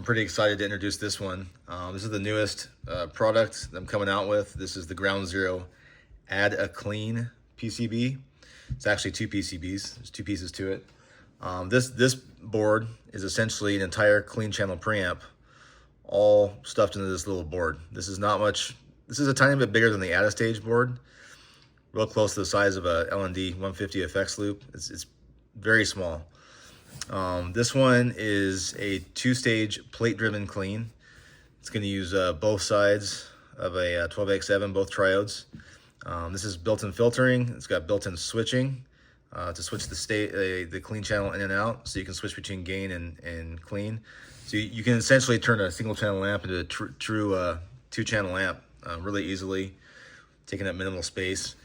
I'm pretty excited to introduce this one. This is the newest product that I'm coming out with. This is the Ground Zero Add-a-Clean PCB. It's actually two PCBs. There's two pieces to it. This board is essentially an entire clean channel preamp, all stuffed into this little board. This is not much. This is a tiny bit bigger than the Add-a-Stage board, real close to the size of a L&D 150 FX loop. It's very small. This one is a two-stage plate-driven clean. It's going to use both sides of a 12X7, both triodes. This is built-in filtering. It's got built-in switching to switch the clean channel in and out, so you can switch between gain and clean. So you can essentially turn a single-channel amp into a true two-channel amp really easily, taking up minimal space.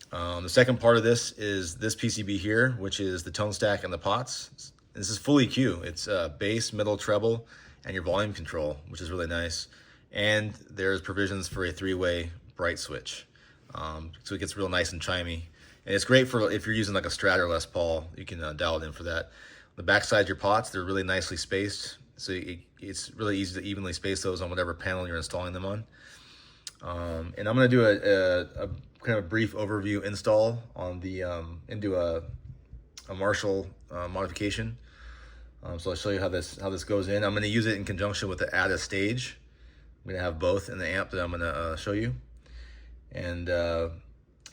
The second part of this is this PCB here, which is the tone stack and the pots. This is full EQ. It's bass, middle, treble, and your volume control, which is really nice. And there's provisions for a three-way bright switch. So it gets real nice and chimey. And it's great for if you're using like a Strat or Les Paul, you can dial it in for that. The backside of your pots, they're really nicely spaced. So it's really easy to evenly space those on whatever panel you're installing them on. And I'm going to do a kind of brief overview install on the into a Marshall modification. So I'll show you how this goes in. I'm going to use it in conjunction with the Add-a-Stage. I'm going to have both in the amp that I'm going to show you. And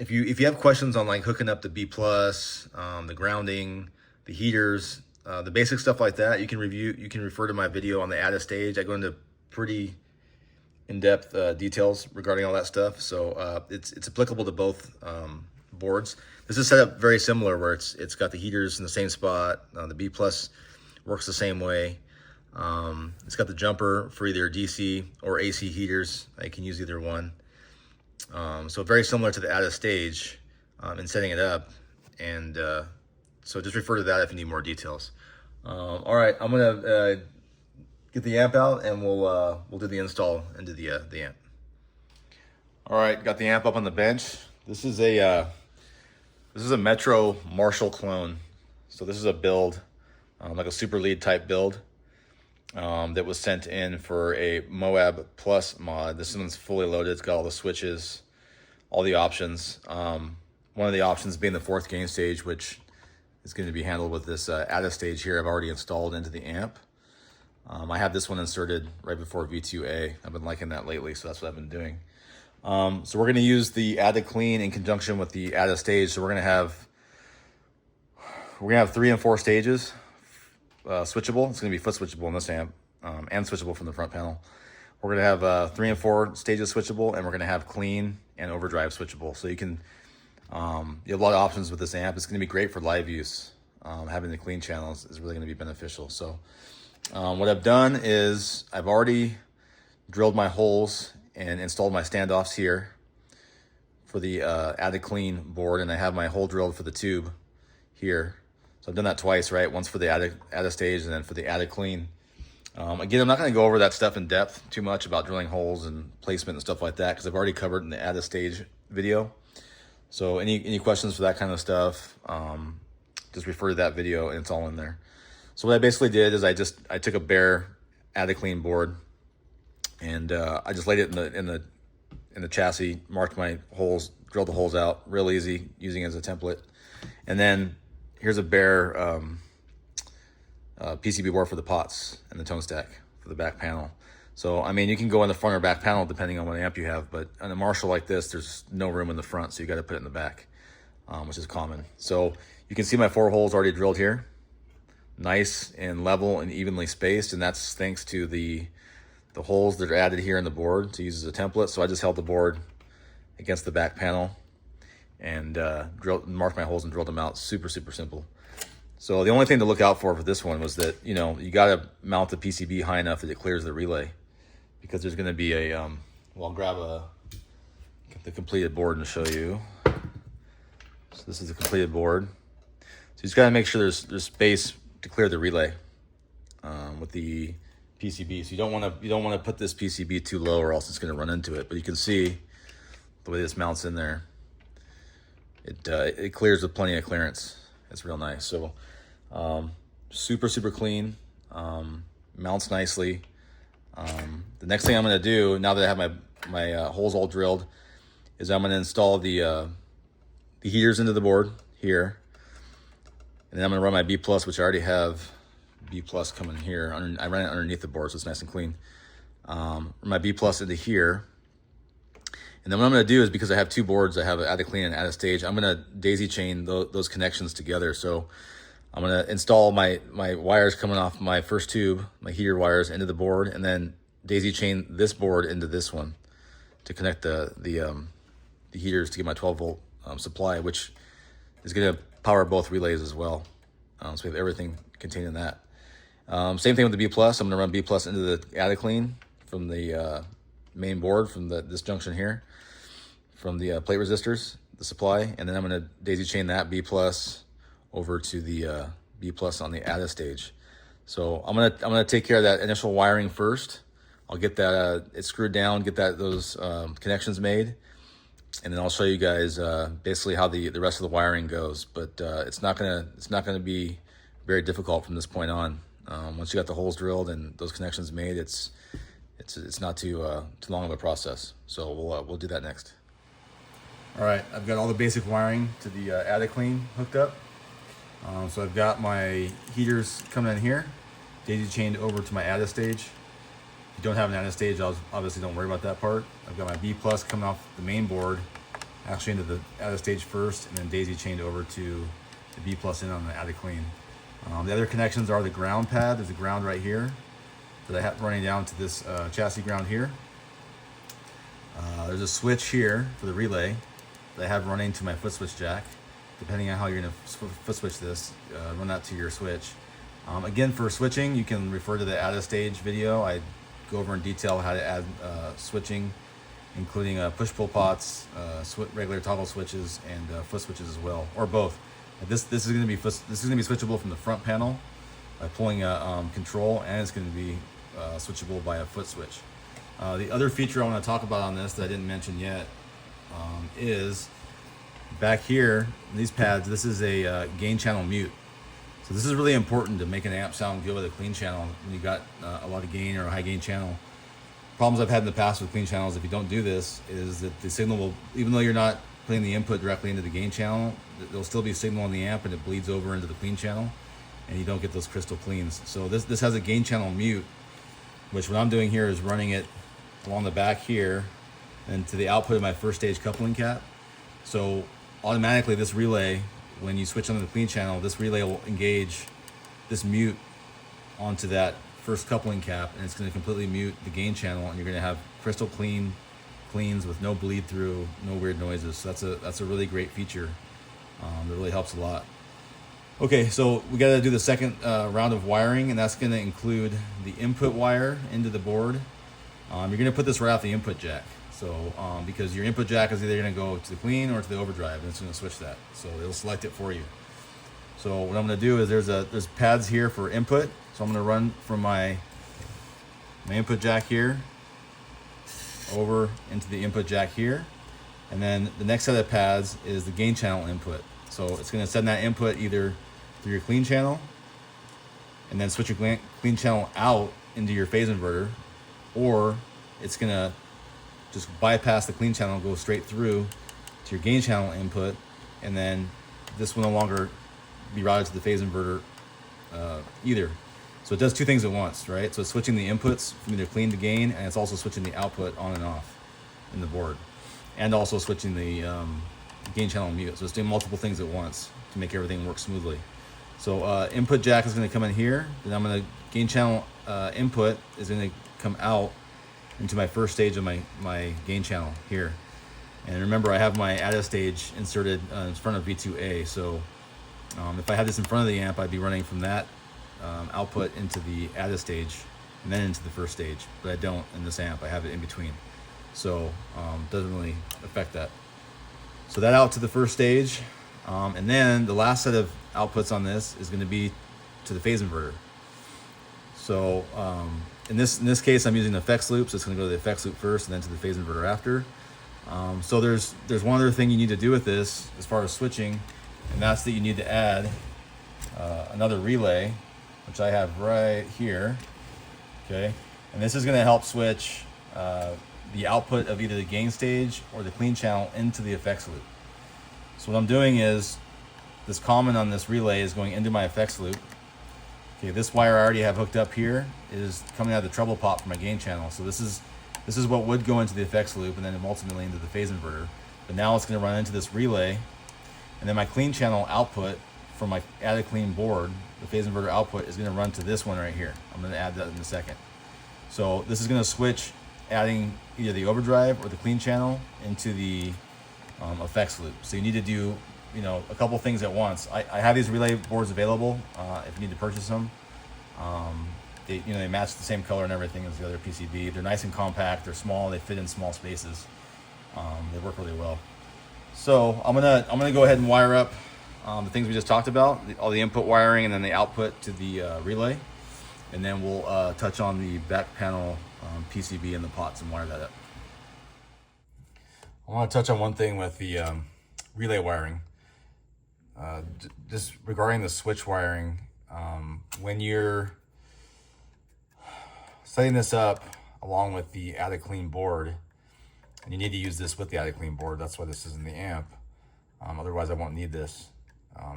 if you have questions on like hooking up the B+, the grounding, the heaters, the basic stuff like that, you can refer to my video on the Add-a-Stage. I go into pretty in-depth details regarding all that stuff. So it's applicable to both boards. This is set up very similar, where it's got the heaters in the same spot. The B+ works the same way. It's got the jumper for either DC or AC heaters. I can use either one. So very similar to the Add-a-Stage in setting it up. And so just refer to that if you need more details. All right, I'm gonna get the amp out, and we'll do the install into the amp. All right, got the amp up on the bench. This is a Metro Marshall clone. So this is a build, like a super lead type build, that was sent in for a Moab Plus mod. This one's fully loaded. It's got all the switches, all the options. One of the options being the fourth gain stage, which is going to be handled with this Add-a-Stage here I've already installed into the amp. I have this one inserted right before V2A. I've been liking that lately, so that's what I've been doing. So we're going to use the Add-a-Clean in conjunction with the Add-a-Stage. So we're going to have 3 and 4 stages, switchable. It's going to be foot switchable in this amp, and switchable from the front panel. We're going to have 3 and 4 stages switchable, and we're going to have clean and overdrive switchable. So you can you have a lot of options with this amp. It's going to be great for live use. Having the clean channels is really going to be beneficial. So what I've done is I've already drilled my holes and installed my standoffs here for the Add-a-Clean board, and I have my hole drilled for the tube here. So I've done that twice, right? Once for the Add-a-Stage and then for the Add-a-Clean. Again, I'm not going to go over that stuff in depth too much about drilling holes and placement and stuff like that, because I've already covered in the Add-a-Stage video. So any questions for that kind of stuff, just refer to that video, and it's all in there. So what I basically did is I took a bare Add-a-Clean board, and I just laid it in the chassis, marked my holes, drilled the holes out, real easy, using it as a template. And then here's a bare PCB board for the pots and the tone stack for the back panel. So, I mean, you can go in the front or back panel depending on what amp you have, but on a Marshall like this, there's no room in the front, so you got to put it in the back, which is common. So you can see my 4 holes already drilled here, nice and level and evenly spaced, and that's thanks to the holes that are added here in the board to use as a template. So I just held the board against the back panel and marked my holes and drilled them out. Super, super simple. So the only thing to look out for this one was that, you know, you got to mount the PCB high enough that it clears the relay, because there's going to be a, well, I'll grab the completed board and show you. So this is the completed board. So you just got to make sure there's space to clear the relay with the PCB. So you don't want to put this PCB too low, or else it's going to run into it. But you can see the way this mounts in there. It clears with plenty of clearance. It's real nice. So super, super clean. mounts nicely. The next thing I'm going to do, now that I have my holes all drilled, is I'm going to install the heaters into the board here. And then I'm going to run my B+, which I already have B+ coming here. I ran it underneath the board, so it's nice and clean. Run my B+ into here. And then what I'm going to do is, because I have two boards, I have an Add-a-Clean and Add-a-Stage, I'm going to daisy chain those connections together. So I'm going to install my wires coming off my first tube, my heater wires, into the board, and then daisy chain this board into this one to connect the heaters to get my 12-volt supply, which is going to power both relays as well. So we have everything contained in that. Same thing with the B+. I'm going to run B+ into the Add-a-Clean from the main board, from this junction here, from the plate resistors, the supply, and then I'm going to daisy chain that B+ over to the B+ on the Add-a-Stage. So I'm gonna take care of that initial wiring first. I'll get that it screwed down, get those connections made, and then I'll show you guys basically how the rest of the wiring goes. But it's not gonna be very difficult from this point on. Once you got the holes drilled and those connections made, it's not too long of a process. So we'll do that next. All right, I've got all the basic wiring to the Add-a-Clean hooked up. So I've got my heaters coming in here, daisy chained over to my Add-a-Stage. If you don't have an Add-a-Stage, obviously don't worry about that part. I've got my B+ coming off the main board, actually into the Add-a-Stage first, and then daisy chained over to the B+ in on the Add-a-Clean. The other connections are the ground pad. There's a ground right here that I have running down to this chassis ground here. There's a switch here for the relay that I have running to my foot switch jack. Depending on how you're going to foot switch this, run that to your switch. Again, for switching, you can refer to the Add-a-Stage video. I go over in detail how to add switching, including push-pull pots, regular toggle switches, and foot switches as well, or both. This is going to be switchable from the front panel by pulling a control, and it's going to be switchable by a foot switch. The other feature I want to talk about on this that I didn't mention yet is back here, these pads, this is a gain channel mute. So this is really important to make an amp sound good with a clean channel when you got a lot of gain or a high gain channel. Problems I've had in the past with clean channels, if you don't do this, is that the signal will, even though you're not putting the input directly into the gain channel, there'll still be signal on the amp and it bleeds over into the clean channel and you don't get those crystal cleans. So this has a gain channel mute, which what I'm doing here is running it along the back here and to the output of my first stage coupling cap. So automatically this relay, when you switch on the clean channel, this relay will engage this mute onto that first coupling cap, and it's going to completely mute the gain channel, and you're going to have crystal cleans with no bleed through, no weird noises. So that's a really great feature that really helps a lot. Okay, so we got to do the second round of wiring, and that's going to include the input wire into the board. You're going to put this right off the input jack. So because your input jack is either going to go to the clean or to the overdrive, and it's going to switch that. So it'll select it for you. So what I'm going to do is there's pads here for input. So I'm going to run from my input jack here over into the input jack here. And then the next set of pads is the gain channel input. So it's going to send that input either through your clean channel and then switch your clean channel out into your phase inverter, or it's going to just bypass the clean channel and go straight through to your gain channel input, and then this will no longer be routed to the phase inverter either. So it does two things at once, right? So it's switching the inputs from either clean to gain, and it's also switching the output on and off in the board, and also switching the gain channel mute. So it's doing multiple things at once to make everything work smoothly. So input jack is going to come in here, then I'm going to gain channel input is going to come out into my first stage of my gain channel here. And remember, I have my Add-a-Stage inserted in front of V2A. So if I had this in front of the amp, I'd be running from that output into the Add-a-Stage and then into the first stage. But I don't in this amp. I have it in between. So it doesn't really affect that. So that out to the first stage. And then the last set of outputs on this is going to be to the phase inverter. So in this case, I'm using the effects loop, so it's going to go to the effects loop first and then to the phase inverter after. So there's one other thing you need to do with this as far as switching, and that's that you need to add another relay, which I have right here. okay? And this is gonna help switch the output of either the gain stage or the clean channel into the effects loop. So what I'm doing is, this common on this relay is going into my effects loop. Okay, this wire I already have hooked up here is coming out of the treble pot for my gain channel. So this is what would go into the effects loop and then ultimately into the phase inverter. But now it's gonna run into this relay, and then my clean channel output from my Add-a-Clean board, the phase inverter output, is gonna run to this one right here. I'm gonna add that in a second. So this is gonna switch, adding either the overdrive or the clean channel into the effects loop. So you need to do, you know, a couple things at once. I have these relay boards available if you need to purchase them. They match the same color and everything as the other PCB. They're nice and compact. They're small. They fit in small spaces. They work really well. So I'm gonna go ahead and wire up the things we just talked about, all the input wiring and then the output to the relay, and then we'll touch on the back panel PCB and the pots and wire that up. I want to touch on one thing with the relay wiring. Just regarding the switch wiring, when you're setting this up along with the Add-a-Clean board, and you need to use this with the Add-a-Clean board, that's why this is in the amp. Otherwise I won't need this.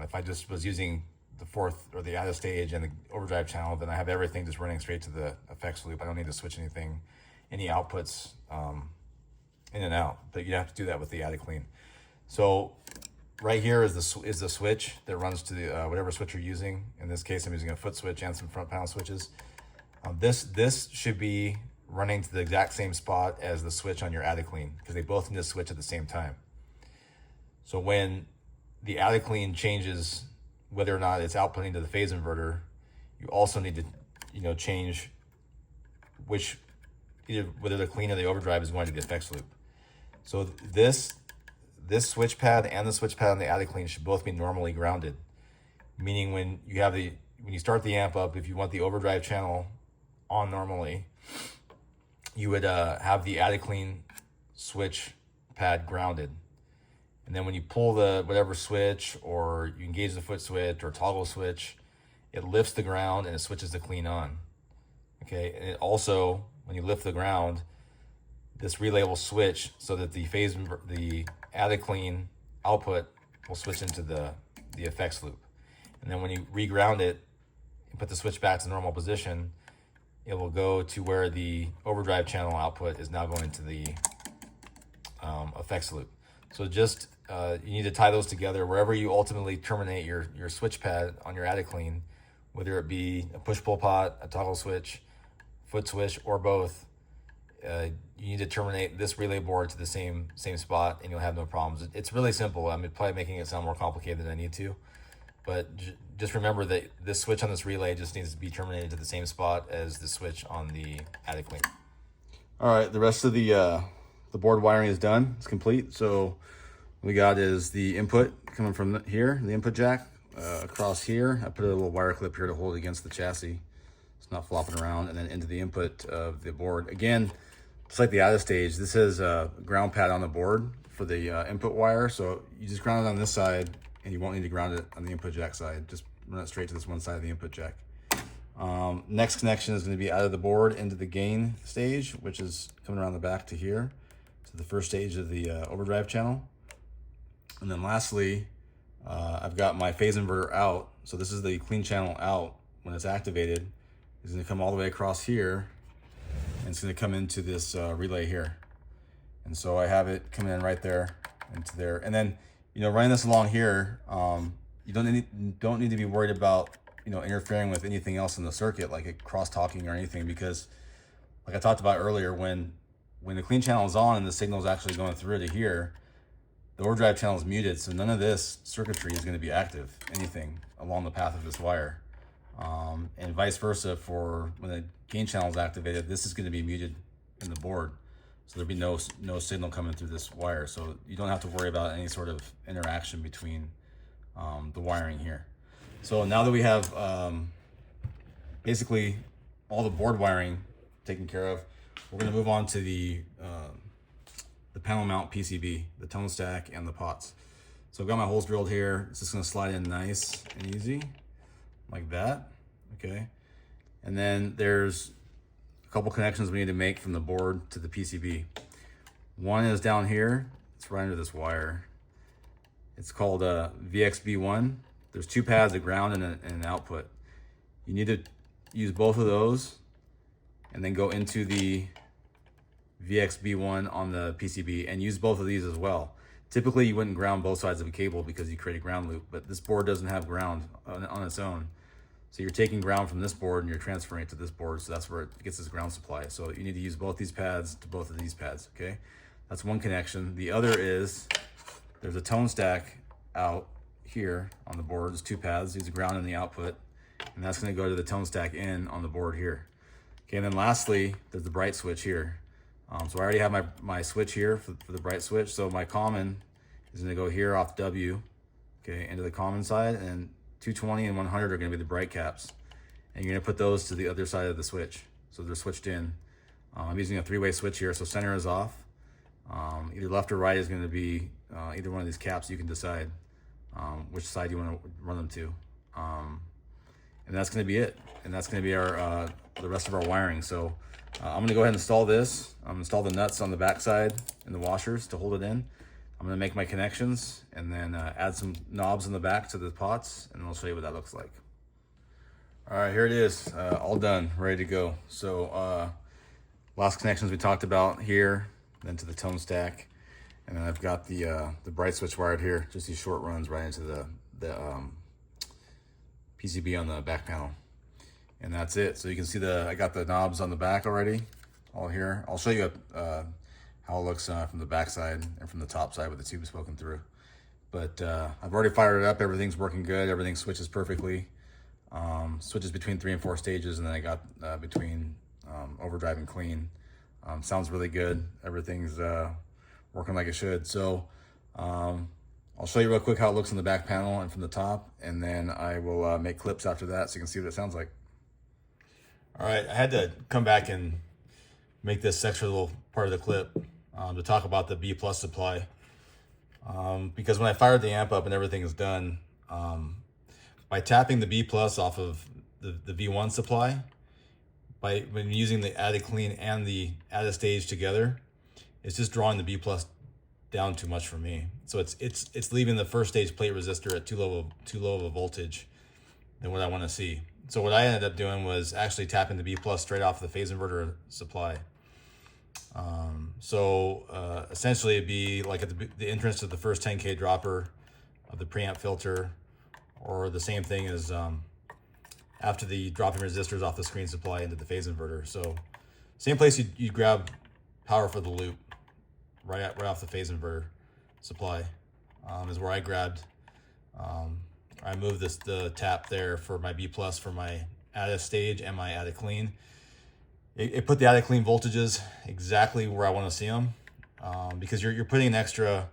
If I just was using the fourth or the Add-a stage and the overdrive channel, then I have everything just running straight to the effects loop. I don't need to switch any outputs in and out, but you have to do that with the Add-a-Clean. So right here is the switch that runs to the whatever switch you're using. In this case, I'm using a foot switch and some front panel switches. This should be running to the exact same spot as the switch on your Add-a-Clean, because they both need to switch at the same time. So when the Add-a-Clean changes whether or not it's outputting to the phase inverter, you also need to, you know, change whether the clean or the overdrive is going to the effects loop. So this switch pad and the switch pad on the Add-a-Clean should both be normally grounded, meaning when you start the amp up, if you want the overdrive channel on normally, you would have the Add-a-Clean switch pad grounded. And then when you pull the whatever switch, or you engage the foot switch or toggle switch, it lifts the ground and it switches the clean on. Okay, and it also, when you lift the ground, this relay will switch so that the Add-a-Clean output will switch into the effects loop. And then when you reground it and put the switch back to normal position, it will go to where the overdrive channel output is now going to the effects loop. So just you need to tie those together wherever you ultimately terminate your switch pad on your Add-a-Clean, whether it be a push-pull pot, a toggle switch, foot switch, or both. You need to terminate this relay board to the same spot, and you'll have no problems. It's really simple. I'm probably making it sound more complicated than I need to, but just remember that this switch on this relay just needs to be terminated to the same spot as the switch on the Add-a-Clean. All right, the rest of the board wiring is done. It's complete. So what we got is the input coming from here, the input jack, across here. I put a little wire clip here to hold it against the chassis. It's not flopping around, and then into the input of the board. Again, just like the Add-a stage, this is a ground pad on the board for the input wire. So you just ground it on this side, and you won't need to ground it on the input jack side. Just run it straight to this one side of the input jack. Next connection is going to be out of the board into the gain stage, which is coming around the back to here. So the first stage of the overdrive channel. And then lastly, I've got my phase inverter out. So this is the clean channel out. When it's activated, it's going to come all the way across here, and it's going to come into this relay here. And so I have it coming in right there into there. And then, you know, running this along here, you don't need to be worried about, you know, interfering with anything else in the circuit, like it cross-talking or anything, because like I talked about earlier, when the clean channel is on and the signal is actually going through to here, the overdrive channel is muted, so none of this circuitry is going to be active, anything along the path of this wire. And vice versa, for when the gain channel is activated, this is going to be muted in the board, so there'll be no signal coming through this wire. So you don't have to worry about any sort of interaction between the wiring here. So now that we have basically all the board wiring taken care of, we're going to move on to the panel mount PCB, the tone stack, and the pots. So I've got my holes drilled here. It's just going to slide in nice and easy, like that. Okay. And then there's a couple connections we need to make from the board to the PCB. One is down here. It's right under this wire. It's called VXB1. There's 2 pads, a ground and an output. You need to use both of those and then go into the VXB1 on the PCB and use both of these as well. Typically you wouldn't ground both sides of a cable because you create a ground loop, but this board doesn't have ground on its own. So you're taking ground from this board and you're transferring it to this board, so that's where it gets its ground supply. So you need to use both these pads to both of these pads, okay? That's one connection. The other is, there's a tone stack out here on the board. There's 2 pads, use the ground and the output, and that's gonna go to the tone stack in on the board here. Okay, and then lastly, there's the bright switch here. So I already have my switch here for the bright switch. So my common is gonna go here off W, okay, into the common side, and 220 and 100 are gonna be the bright caps. And you're gonna put those to the other side of the switch. So they're switched in. I'm using a 3-way switch here, so center is off. Either left or right is gonna be either one of these caps. You can decide which side you wanna run them to. And that's gonna be it. And that's gonna be our the rest of our wiring. So I'm gonna go ahead and install this. I'm gonna install the nuts on the back side and the washers to hold it in. I'm gonna make my connections and then add some knobs in the back to the pots, and I'll show you what that looks like. All right, here it is, all done, ready to go. So last connections we talked about here, then to the tone stack, and then I've got the bright switch wired here, just these short runs right into the PCB on the back panel. And that's it. So you can see I got the knobs on the back already, all here. I'll show you how it looks from the back side and from the top side with the tubes poking through. But I've already fired it up. Everything's working good. Everything switches perfectly. Switches between 3 and 4 stages, and then I got between overdrive and clean. Sounds really good. Everything's working like it should. So I'll show you real quick how it looks on the back panel and from the top, and then I will make clips after that so you can see what it sounds like. All right, I had to come back and make this extra little part of the clip to talk about the B+ supply. Because when I fired the amp up and everything is done, by tapping the B+ off of the V1 supply, when using the Add-a-Clean and the Add-a-Stage together, it's just drawing the B+ down too much for me. So it's leaving the first stage plate resistor at too low of a voltage than what I want to see. So what I ended up doing was actually tapping the B+ straight off the phase inverter supply. Essentially it'd be like at the entrance to the first 10K dropper of the preamp filter, or the same thing as after the dropping resistors off the screen supply into the phase inverter. So same place you'd grab power for the loop, right off the phase inverter supply, is where I grabbed. I moved the tap there for my B+ for my Add-a-Stage and my Add-a-Clean. It put the Add-a-Clean voltages exactly where I want to see them, because you're putting an extra,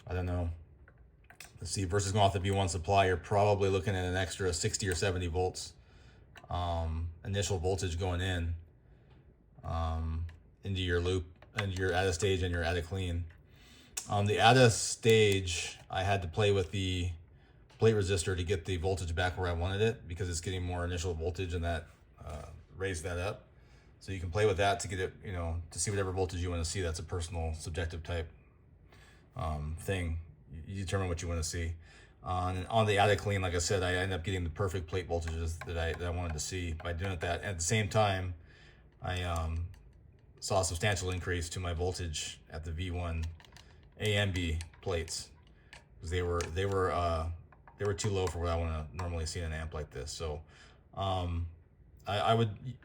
I don't know, let's see, versus going off the V1 supply, you're probably looking at an extra 60 or 70 volts initial voltage going in into your loop, and your Add-a-Stage and your Add-a-Clean. The Add-a-Stage, I had to play with the plate resistor to get the voltage back where I wanted it, because it's getting more initial voltage, and that raised that up. So you can play with that to get it, to see whatever voltage you want to see. That's a personal subjective type thing. You determine what you want to see. On the Add-a-Clean, like I said, I ended up getting the perfect plate voltages that I wanted to see by doing that. At the same time, I saw a substantial increase to my voltage at the V1 A and B plates, because they were too low for what I want to normally see in an amp like this. So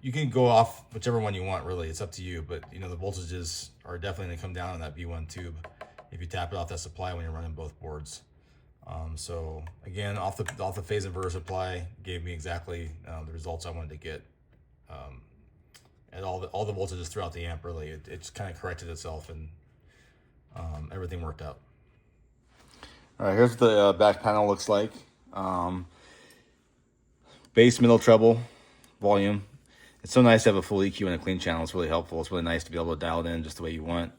you can go off whichever one you want, really. It's up to you, but the voltages are definitely going to come down on that V1 tube if you tap it off that supply when you're running both boards. So again, off the phase inverter supply gave me exactly the results I wanted to get at all the voltages throughout the amp. Really, it's kind of corrected itself, and everything worked out. All right, here's what the back panel looks like. Bass, middle, treble, volume. It's so nice to have a full EQ and a clean channel. It's really helpful. It's really nice to be able to dial it in just the way you want.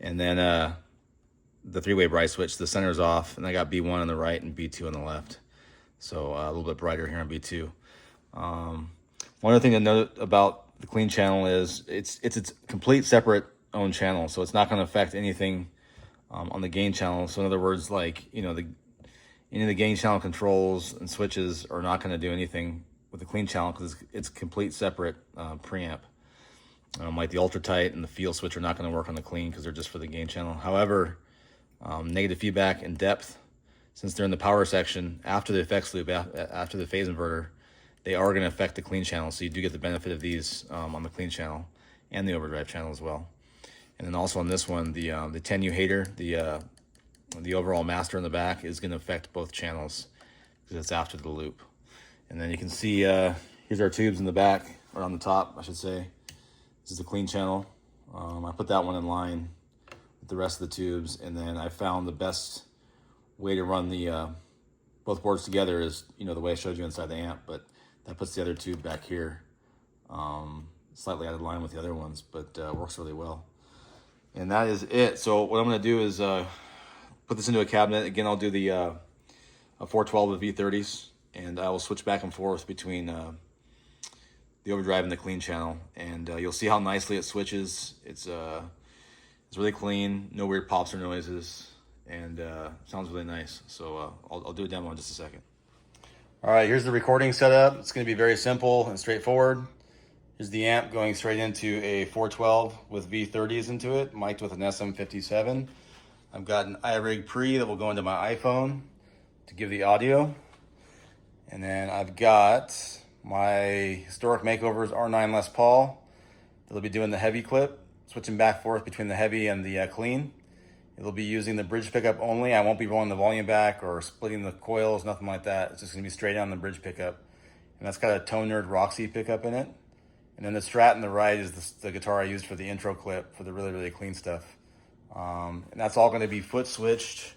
And then the 3-way bright switch, the center is off, and I got B1 on the right and B2 on the left. So a little bit brighter here on B2. One other thing to note about the clean channel is it's its complete separate own channel, so it's not going to affect anything on the gain channel. So in other words, like, you know, any of the gain channel controls and switches are not going to do anything with the clean channel because it's complete separate preamp. Like the ultra tight and the field switch are not going to work on the clean because they're just for the gain channel. However, negative feedback and depth, since they're in the power section after the effects loop, after the phase inverter, they are going to affect the clean channel. So you do get the benefit of these on the clean channel and the overdrive channel as well. And then also on this one, the 10U hater, the overall master in the back is going to affect both channels because it's after the loop. And then you can see here's our tubes in the back, or on the top, I should say. This is the clean channel. I put that one in line with the rest of the tubes, and then I found the best way to run the both boards together is, you know, the way I showed you inside the amp, but that puts the other tube back here, slightly out of line with the other ones, but works really well. And that is it. So what I'm going to do is put this into a cabinet. Again, I'll do the a 412 with V30s, and I will switch back and forth between the overdrive and the clean channel, and you'll see how nicely it switches. It's really clean, no weird pops or noises, and sounds really nice. So I'll do a demo in just a second. All right, here's the recording setup. It's going to be very simple and straightforward. Here's the amp going straight into a 412 with V30s into it, mic'd with an SM57. I've got an iRig pre that will go into my iPhone to give the audio. And then I've got my Historic Makeovers R9 Les Paul that'll be doing the heavy clip, switching back and forth between the heavy and the clean. It'll be using the bridge pickup only. I won't be rolling the volume back or splitting the coils, nothing like that. It's just gonna be straight on the bridge pickup. And that's got a Tone Nerd Roxy pickup in it. And then the Strat on the right is the guitar I used for the intro clip for the really, really clean stuff. And that's all gonna be foot switched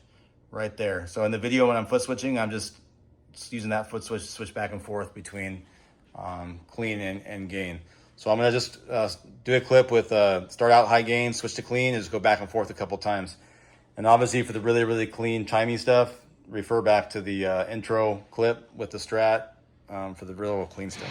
right there. So in the video when I'm foot switching, I'm just using that foot switch to switch back and forth between clean and gain. So I'm gonna just do a clip with start out high gain, switch to clean, and just go back and forth a couple times. And obviously for the really, really clean, chimey stuff, refer back to the intro clip with the Strat for the real clean stuff.